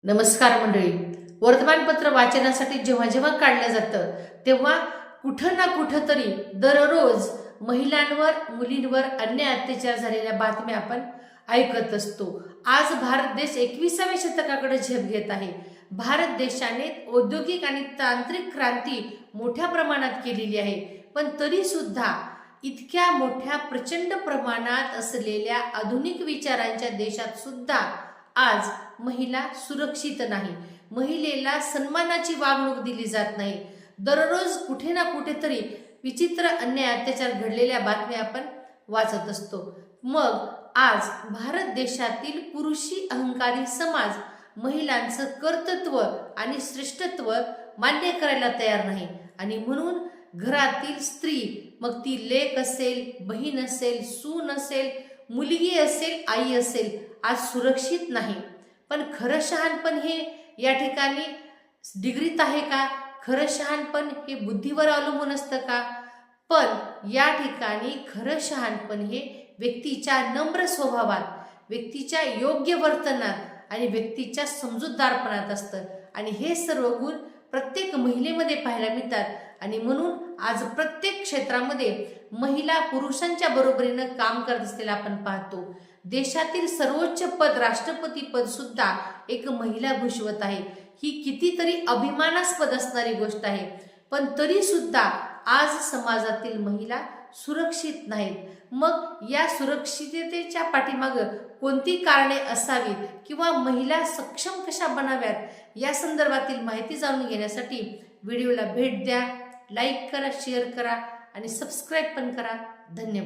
नमस्कार मंडळी. वर्तमानपत्र वाचनासाठी जेव्हा जेव्हा काढलं जातं तेव्हा कुठं ना कुठं तरी दररोज महिलांवर मुलींवर अन्याय अत्याचार झालेल्या बातम्या आपण ऐकत असतो. आज भारत देश 21व्या शतकाकडे झेप घेत आहे. भारत देशाने औद्योगिक आणि तांत्रिक क्रांती मोठ्या प्रमाणात केलेली आहे, पण तरी सुद्धा इतक्या मोठ्या प्रचंड प्रमाणात असलेल्या आधुनिक विचारांच्या देशात सुद्धा आज महिला सुरक्षित नाही. महिलेला सन्मानाची वागणूक दिली जात नाही. दररोज कुठे ना कुठेतरी विचित्र अन्याय अत्याचार घडलेल्या बातम्या आपण वाचत असतो. मग आज भारत देशातील पुरुषी अहंकारी समाज महिलांचं कर्तृत्व आणि श्रेष्ठत्व मान्य करायला तयार नाही, आणि म्हणून घरातील स्त्री, मग ती लेक असेल, बहीण असेल, सून असेल, मुलगी असेल, आई असेल, आज सुरक्षित नाही. पण खरं शहाणपण हे या ठिकाणी डिग्रीत आहे का? खरं शहाणपण हे बुद्धीवर अवलंबून असतं का? पण या ठिकाणी खरं शहाणपण हे व्यक्तीच्या नम्र स्वभावात, व्यक्तीच्या योग्य वर्तनात आणि व्यक्तीच्या समजूतदारपणात असतं, आणि हे सर्व गुण प्रत्येक महिलेमध्ये पाहायला मिळतात. आणि म्हणून आज प्रत्येक क्षेत्रामध्ये महिला पुरुषांच्या बरोबरीनं काम करत असलेला आपण पाहतो. देशातील सर्वोच्च पद, राष्ट्रपती पद सुद्धा एक महिला भूषवत आहे. ही कितीतरी अभिमानास्पद असणारी गोष्ट आहे, पण तरी सुद्धा आज समाजातील महिला सुरक्षित नाहीत. मग या सुरक्षिततेच्या पाठीमागं कोणती कारणे असावीत किंवा महिला सक्षम कशा बनाव्यात, या संदर्भातील माहिती जाणून घेण्यासाठी व्हिडिओला भेट द्या, लाईक करा, शेअर करा आणि सबस्क्राईब पण करा. धन्यवाद.